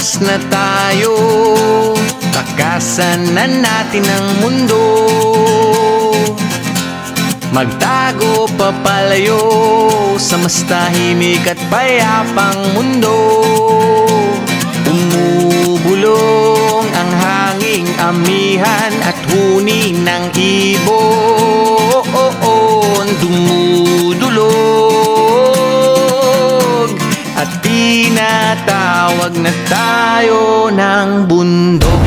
Tumakas na tayo, takasan na natin ang mundo. Magtago papalayo sa mas tahimik at payapang mundo. Umubulong ang hanging amihan at huni ng ibon. Dumudulog at tinatawag na tayo ng bundok.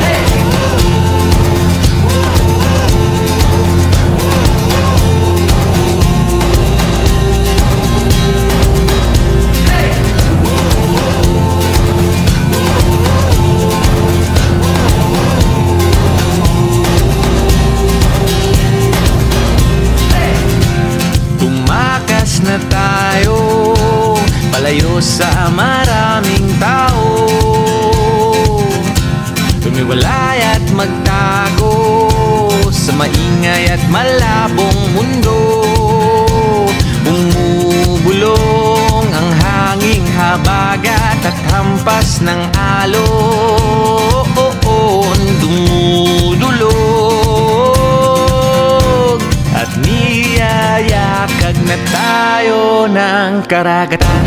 Na tayo, palayo sa maraming tao. Tumiwalay at magtago sa maingay at malabong mundo. Bumubulong ang hanging habagat at hampas ng alon. Dumudulog at niyayakag na tayo ng karagatan.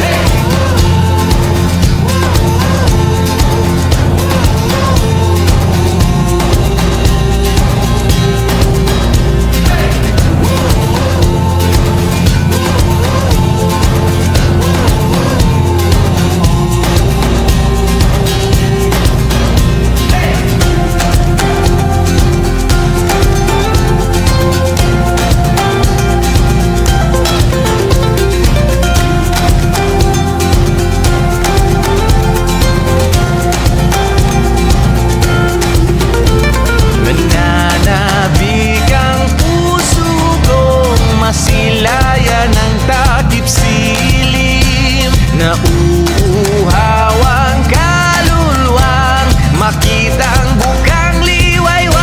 Masilayan ng takip silim, nauuhaw ang kaluluwang makitang bukang liwayway.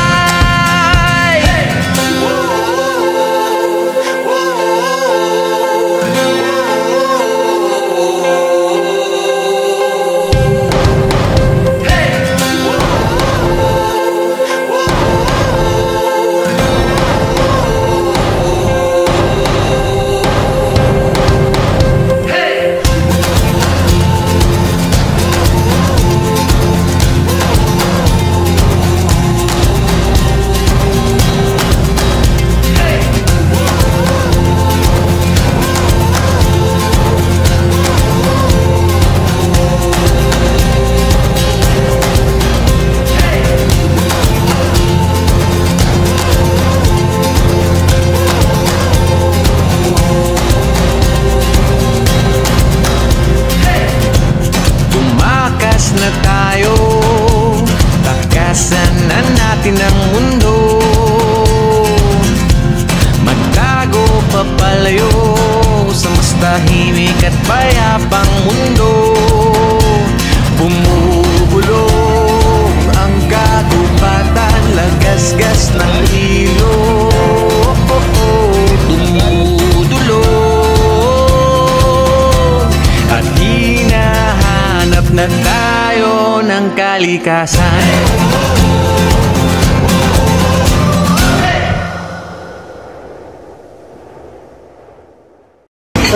Na tayo, takasan na natin ang mundo. Magtago papalayo sa mas tahimik at payapang mundo. Bumubulong ang kagubatan, lagasgas ng ilog. Dumudulog at hinahanap na tayo ng kalikasan.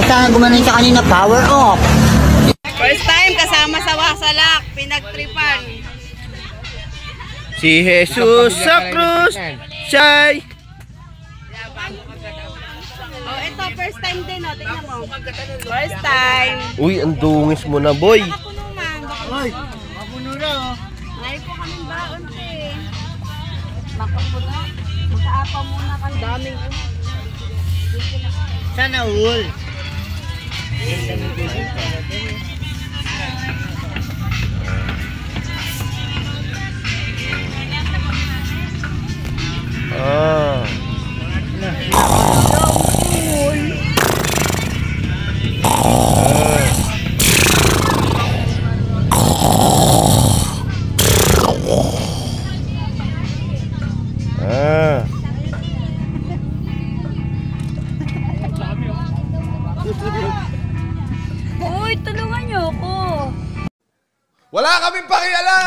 Saan gumanon siya kanina? Power off. First time kasama sa Wasalak, pinagtripan. Si Jesus sa krus, siya'y... Oh, ito first time din, oh. Tingnan mo. First time. Uy, ang dungis mo na, boy. Nakapuno man. Uy, mapuno na oh. Ngayon po kaming baon, eh. Makapuno. Makaapa muna kang daming. Sana all. Uy, tulungan niyo ako. Wala kaming pakialam!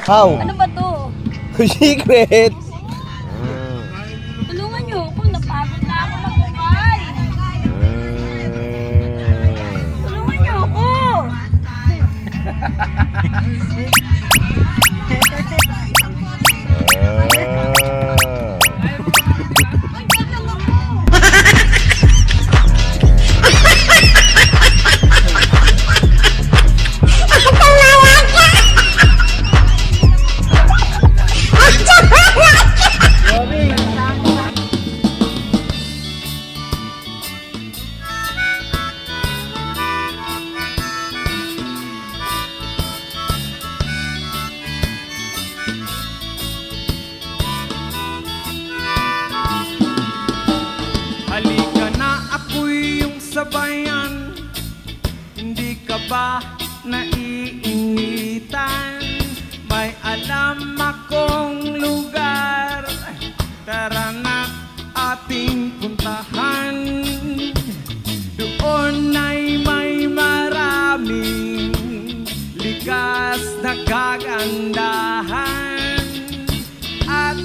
How? Ano ba to? Secret! Tulungan niyo ako. Napagod na ako magbukay. Tulungan niyo ako. Nandiyan lang ako. Halika na, ako'y iyong sabayan. Hindi ka ba naiinitan? May alam akong lugar. Tara na ating puntahan. Doon ay may maraming likas na kagandahan at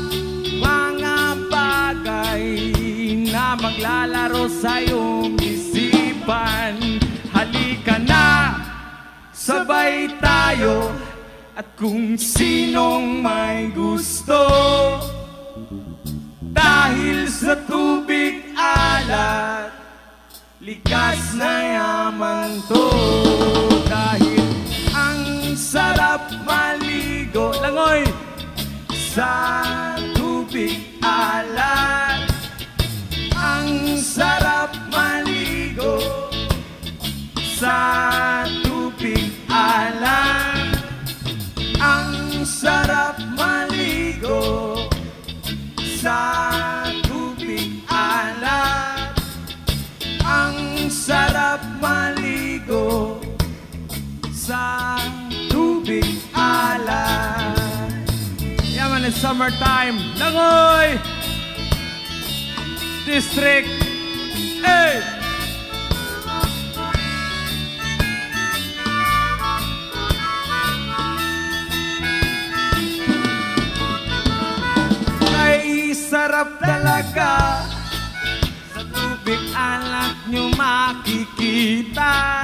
mga bagay na maglalaro sa iyong isipan. Halika na, sabay tayo. At kung sinong may gusto, dahil sa tubig alat, likas na yaman to. Dahil ang sarap maligo, langoy, sa tubig alat. Ang sarap maligo sa tubig alat. Ang sarap maligo sa tubig alat. Ang sarap maligo sa tubig alat. Yaman, it's summertime. Langoy! District. Hey! Ay, sarap talaga. Sa tubig alat nyo makikita.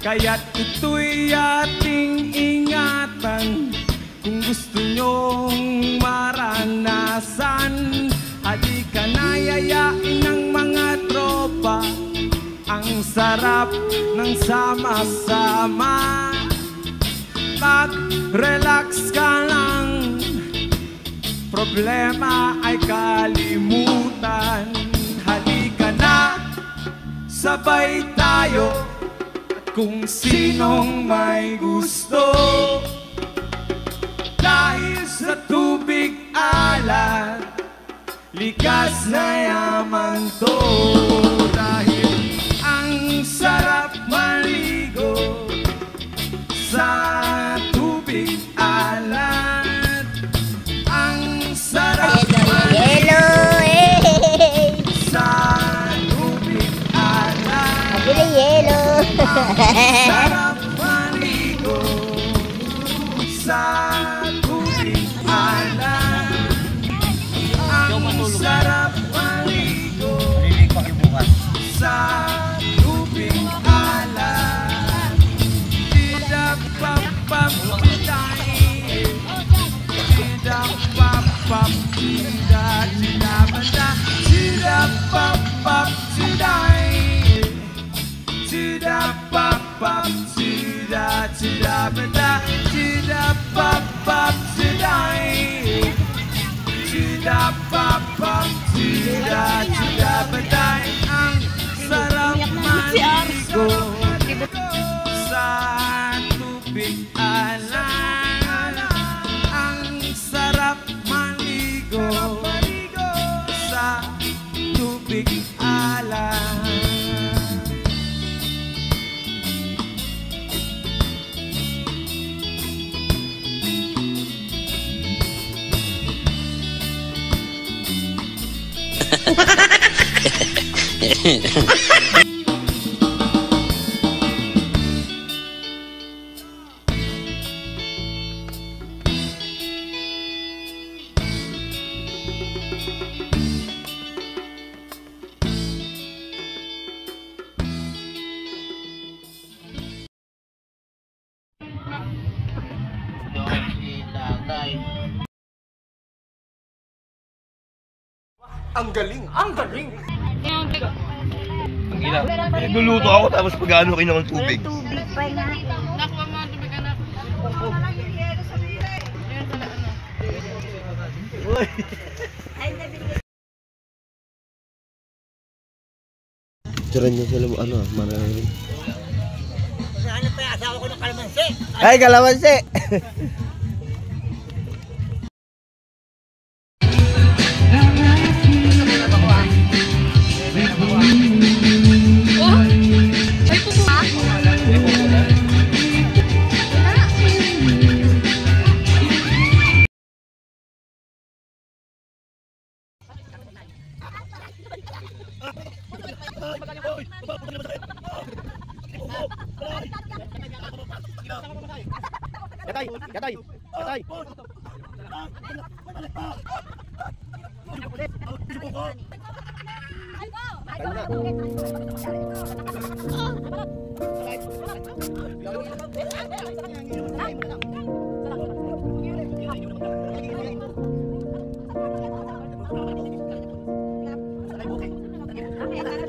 Kaya't ito'y ating ingatan. Kung gusto nyong maranasan, halika na, yayain ng mga tropa. Ang sarap ng sama-sama. Mag-relax ka lang, problema ay kalimutan. Halika na, sabay tayo. At kung sinong may gusto, dahil sa tubig alat, likas na yaman to. Dahil ang sarap maligo sa tubig alat. Ang sarap maligo sa tubig alat. Ang sarap maligo sa tubig alat. Ang sarap maligo sa tubig alat. Tidap-pap-pap tiday. Tidap-pap-pap tiday. Tidap-pap-pap tiday. Tidap-pap-pap tiday. Tidap-pap-pap tiday. Tidap-pap-pap tiday. Ang sarap maligo sa tubig alat. Ang sarap maligo sa tubig alat. Ang galing! Ang galing! Ang ina. Nagluluto ako tapos pag-ano kayo ng tubig. Tubig pa nga. Nakuha mo ang tubig, anak. Uy! Tiran niyo sila mo, ano, marami. Ano pa yung asawa ko ng kalamansi? Ay, kalamansi! Yatay! Yatay! Yatay!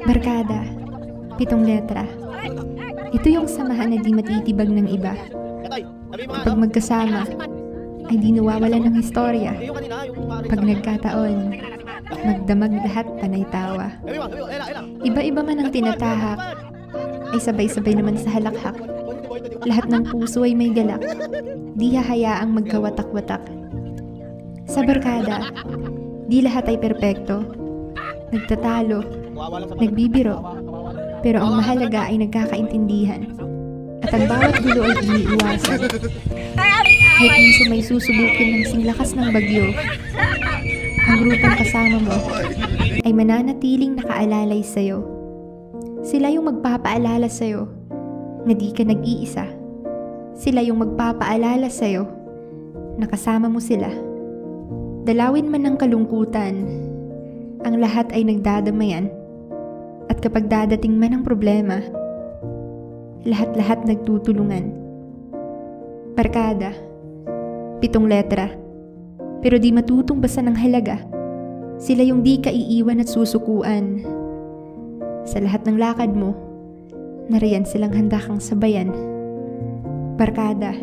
Barkada, 7 letra. Ito yung samahan na di matitibag ng iba. Pag magkasama, ay di nawawalan ng historya. Pag nagkataon, magdamag lahat panay tawa. Iba-iba man ang tinatahak, ay sabay-sabay naman sa halakhak. Lahat ng puso ay may galak, di hahayaang magkawatak-watak. Sa barkada, di lahat ay perpekto. Nagtatalo, nagbibiro, pero ang mahalaga ay nagkakaintindihan. At ang bawat gulo ay iniiwasan. Kahit minsan may susubukin ng singlakas ng bagyo, ang grupong kasama mo ay mananatiling nakaalalay sa'yo. Sila yung magpapaalala sa'yo na di ka nag-iisa. Sila yung magpapaalala sa'yo na kasama mo sila. Dalawin man ng kalungkutan, ang lahat ay nagdadamayan. At kapag dadating man ang problema, lahat-lahat nagtutulungan. Barkada, 7 letra, pero di matutungbasan ng halaga. Sila yung di ka iiwan at susukuan. Sa lahat ng lakad mo, nariyan silang handa kang sabayan. Barkada,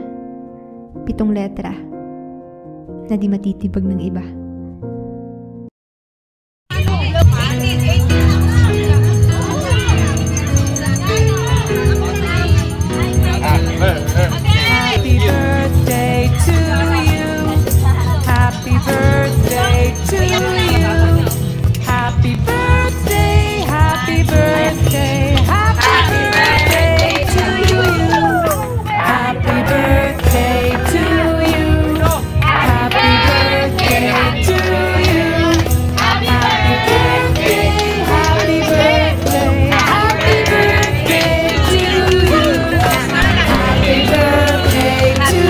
7 letra, na di matitibag ng iba. Happy birthday to you. Happy birthday to you. Happy birthday, happy birthday, happy birthday to you. Happy birthday to you. Happy birthday to you. Happy birthday, happy birthday, happy birthday to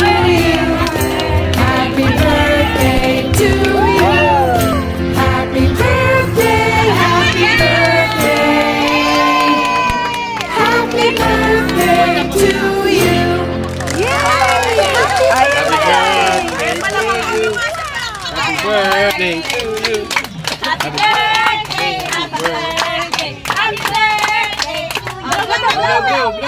you. Happy birthday to you. Happy birthday to you. Happy birthday, happy birthday. Happy birthday to you. Yay! Happy birthday! Happy birthday to you! Happy birthday! Happy birthday! Happy birthday!